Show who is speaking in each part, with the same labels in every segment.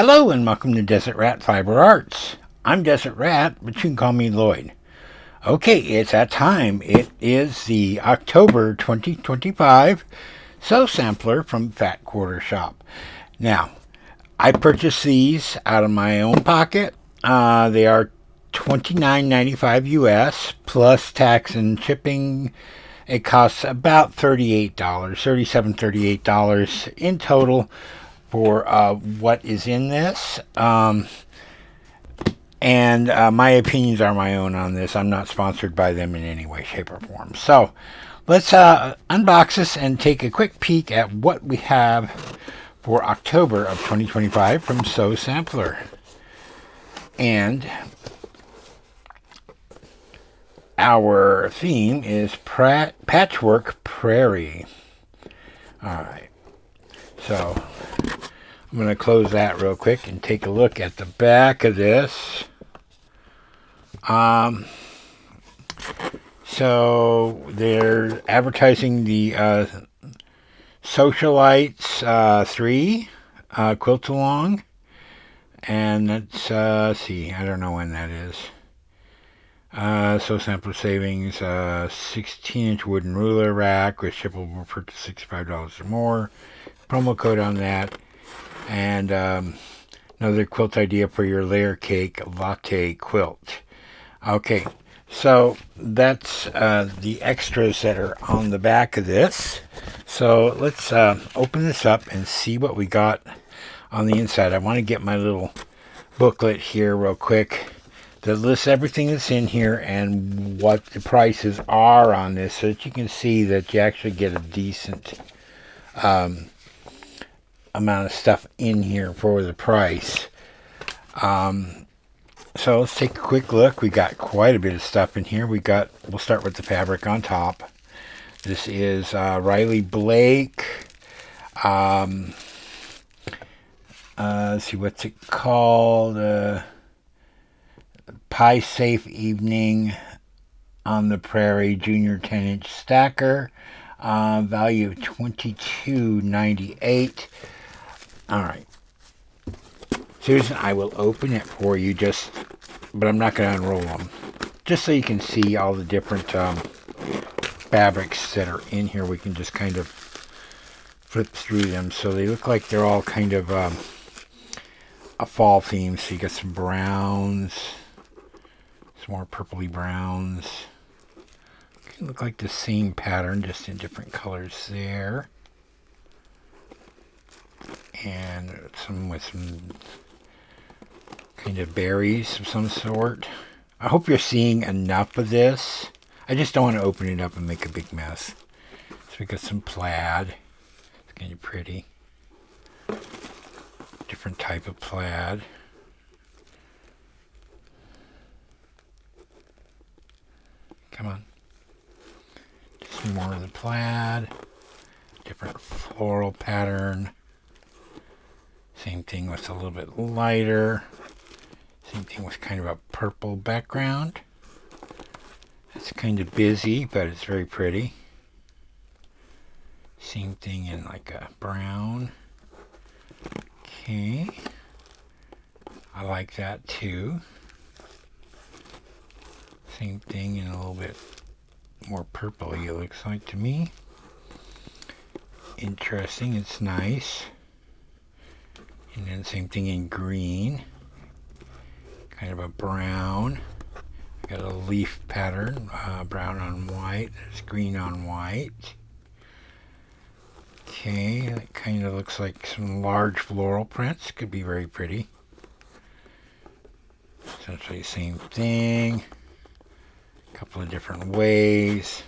Speaker 1: Hello and welcome to Desert Rat Fiber Arts. I'm Desert Rat, but you can call me Lloyd. Okay, it's that time. It is the October 2025 Sew Sampler from Fat Quarter Shop. Now, I purchased these out of my own pocket. They are $29.95 US plus tax and shipping. It costs about $38, $38 in total for what is in this. And my opinions are my own on this. I'm not sponsored by them in any way, shape, or form. So let's unbox this and take a quick peek at what we have for October of 2025 from Sew Sampler. And our theme is Patchwork Prairie. All right. So I'm going to close that real quick and take a look at the back of this. So they're advertising the Socialites 3 quilt along. And that's, see, I don't know when that is. Sew Sampler savings, 16-inch wooden ruler rack with shippable for $65 or more. Promo code on that. And another quilt idea for your layer cake latte quilt. Okay, so that's the extras that are on the back of this. So let's open this up and see what we got on the inside. I want to get my little booklet here real quick that lists everything that's in here and what the prices are on this, so that you can see that you actually get a decent amount of stuff in here for the price. So let's take a quick look. We got quite a bit of stuff in here. We'll start with the fabric on top. This is Riley Blake. Let's see, what's it called? Pie Safe Evening on the Prairie Junior 10-inch stacker. Value of $22.98. All right. Susan, I will open it for you, but I'm not going to unroll them. Just so you can see all the different fabrics that are in here. We can just kind of flip through them. So they look like they're all kind of a fall theme. So you got some browns, some more purpley browns. Can look like the same pattern, just in different colors there. And some with some kind of berries of some sort. I hope you're seeing enough of this. I just don't want to open it up and make a big mess. So we got some plaid. It's kind of pretty. Different type of plaid. Come on. Some more of the plaid. Different floral pattern. Same thing with a little bit lighter. Same thing with kind of a purple background. It's kind of busy, but it's very pretty. Same thing in like a brown. Okay. I like that too. Same thing in a little bit more purpley, it looks like to me. Interesting, it's nice. And then same thing in green. Kind of a brown. Got a leaf pattern, brown on white. There's green on white. Okay, that kind of looks like some large floral prints. Could be very pretty. Essentially the same thing. A couple of different ways.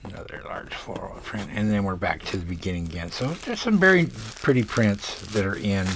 Speaker 1: Another large floral print, and then we're back to the beginning again. So there's some very pretty prints that are in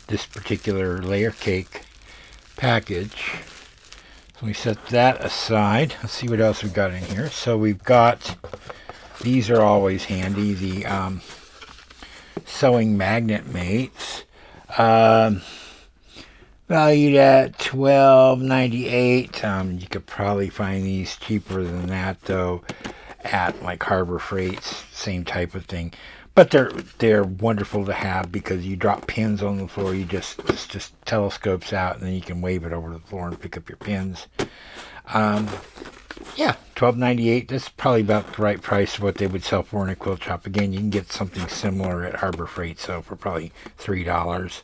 Speaker 1: this particular layer cake package. So we set that aside. Let's see what else we've got in here. So we've got, these are always handy, the sewing magnet mates. Valued at $12.98. You could probably find these cheaper than that, though, at like Harbor Freight, same type of thing. But they're wonderful to have because you drop pins on the floor. You just telescopes out, and then you can wave it over the floor and pick up your pins. Yeah, $12.98. That's probably about the right price of what they would sell for in a quilt shop. Again, you can get something similar at Harbor Freight, so for probably $3.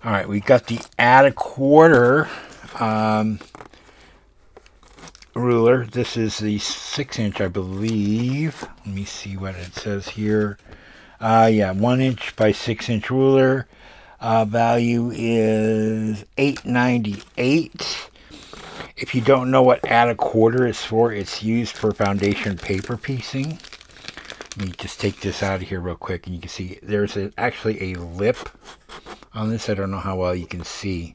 Speaker 1: All right, we got the Add a Quarter ruler. This is the 6-inch, I believe. Let me see what it says here. Yeah, 1-inch by 6-inch ruler. Value is $8.98. If you don't know what Add a Quarter is for, it's used for foundation paper piecing. Let me just take this out of here real quick, and you can see there's actually a lip on this. I don't know how well you can see,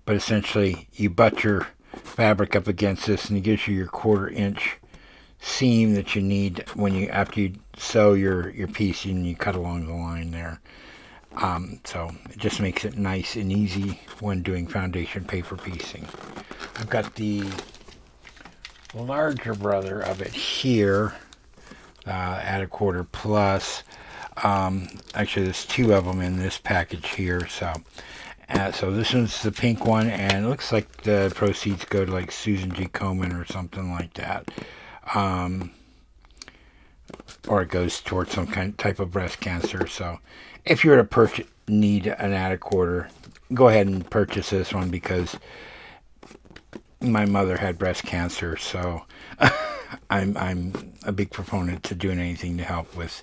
Speaker 1: but essentially you butt your fabric up against this, and it gives you your 1/4-inch seam that you need after you sew your piece, and you cut along the line there. So it just makes it nice and easy when doing foundation paper piecing. I've got the larger brother of it here, Add a Quarter Plus. Actually, there's 2 of them in this package here. So this one's the pink one, and it looks like the proceeds go to like Susan G. Komen or something like that. Or it goes towards some type of breast cancer. So if you're to need an Add a Quarter, go ahead and purchase this one, because my mother had breast cancer, so I'm a big proponent to doing anything to help with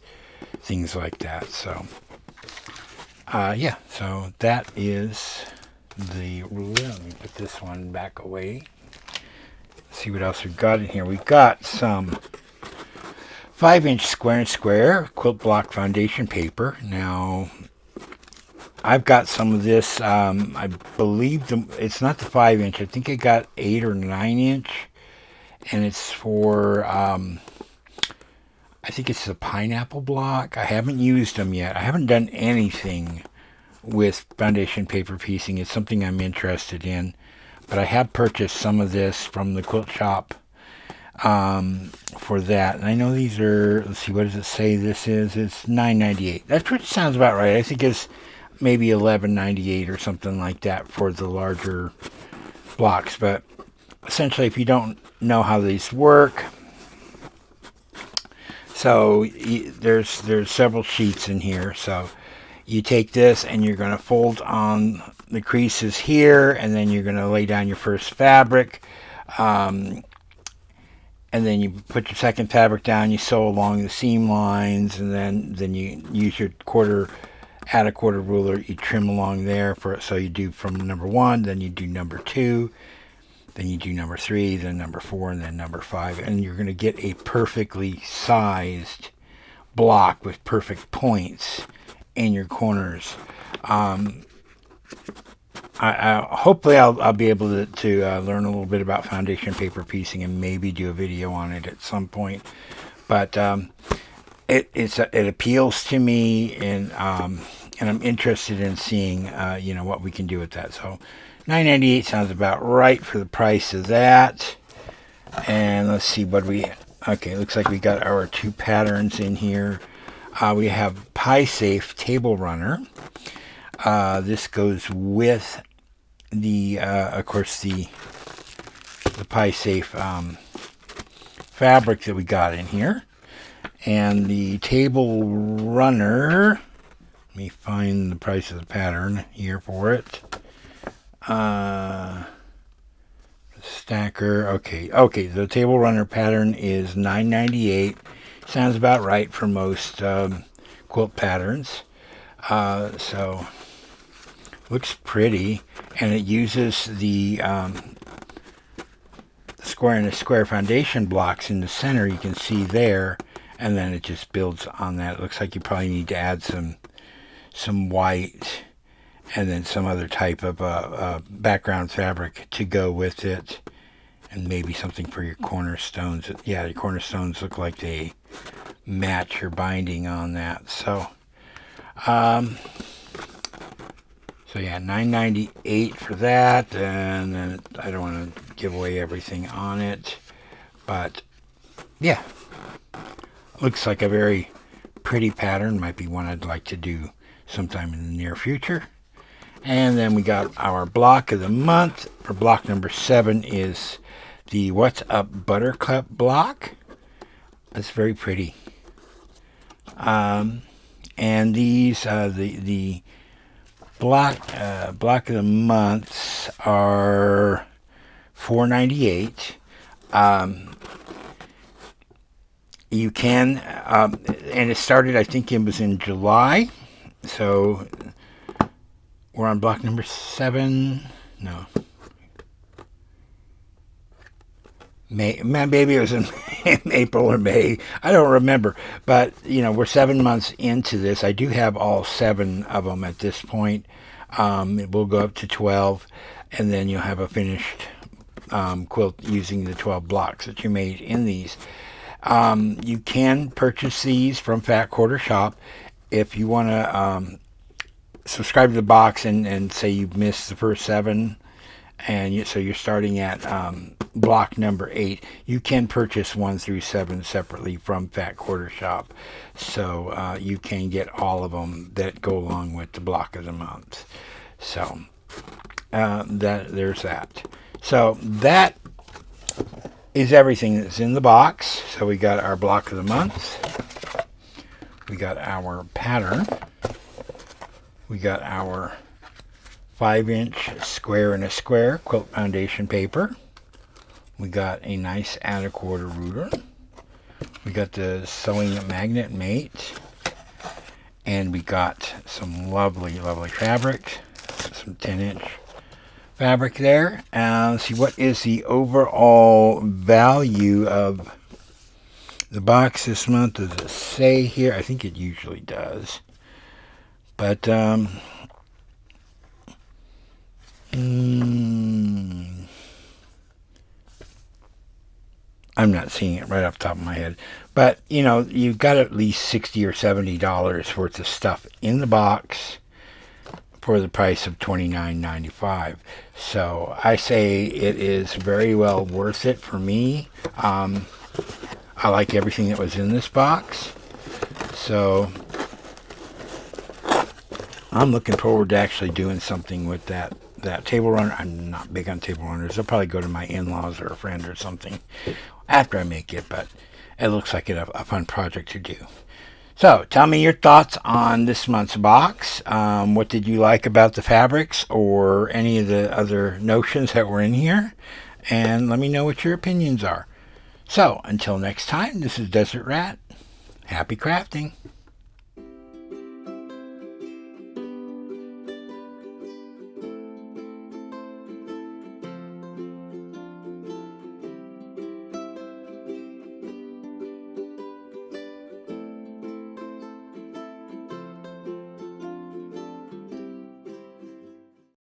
Speaker 1: things like that. So yeah, so that is the ruler. Let me put this one back away. See what else we've got in here. We've got some 5-inch square and square quilt block foundation paper. Now, I've got some of this. I believe it's not the 5-inch. I think I got 8 or 9-inch, and it's for I think it's a pineapple block. I haven't used them yet. I haven't done anything with foundation paper piecing. It's something I'm interested in, but I have purchased some of this from the quilt shop for that. And I know these are, let's see, what does it say this is? It's $9.98. That sounds about right. I think it's maybe $11.98 or something like that for the larger blocks. But essentially, if you don't know how these work, so there's several sheets in here. So you take this and you're going to fold on the creases here, and then you're going to lay down your first fabric, and then you put your second fabric down, you sew along the seam lines, and then you use your Add a Quarter ruler, you trim along there. So you do from number 1, then you do number 2, then you do number 3, then number 4, and then number 5, and you're going to get a perfectly sized block with perfect points in your corners. Hopefully I'll be able to learn a little bit about foundation paper piecing and maybe do a video on it at some point. But it appeals to me, and I'm interested in seeing what we can do with that. So $9.98 sounds about right for the price of that. And let's see what okay, looks like we got our 2 patterns in here. We have Pie Safe Table Runner. This goes with the of course the Pie Safe fabric that we got in here. And the Table Runner, let me find the price of the pattern here for it. Stacker, okay, the Table Runner pattern is $9.98. Sounds about right for most quilt patterns. So looks pretty, and it uses the square and a square foundation blocks in the center. You can see there, and then it just builds on that. It looks like you probably need to add some white and then some other type of background fabric to go with it, and maybe something for your cornerstones. Yeah, your cornerstones look like they match your binding on that. So yeah, $9.98 for that, and then I don't want to give away everything on it, but yeah. Looks like a very pretty pattern. Might be one I'd like to do sometime in the near future. And then we got our block of the month. For block number 7 is the What's Up Buttercup block. It's very pretty. And these, the block of the months are $4.98. You can, and it started, I think it was in July. So we're on block number 7. No. Maybe it was in April or May. I don't remember. But, we're 7 months into this. I do have all 7 of them at this point. It will go up to 12, and then you'll have a finished quilt using the 12 blocks that you made in these. You can purchase these from Fat Quarter Shop. If you want to subscribe to the box and say you've missed the first 7, and so you're starting at block number 8, you can purchase 1 through 7 separately from Fat Quarter Shop. So you can get all of them that go along with the block of the month. So there's that. So that is everything that's in the box. So we got our block of the month. We got our pattern. We got our 5-inch square and a square quilt foundation paper. We got a nice 1/4 ruler. We got the sewing magnet mate. And we got some lovely, lovely fabric. Some 10-inch fabric there. Let's see, what is the overall value of the box this month? Does it say here? I think it usually does. But, I'm not seeing it right off the top of my head. But, you've got at least $60 or $70 worth of stuff in the box for the price of $29.95. So I say it is very well worth it for me. I like everything that was in this box. So I'm looking forward to actually doing something with that table runner. I'm not big on table runners. I'll probably go to my in-laws or a friend or something after I make it, but it looks like a fun project to do. So tell me your thoughts on this month's box. What did you like about the fabrics or any of the other notions that were in here? And let me know what your opinions are. So until next time, this is Desert Rat. Happy crafting.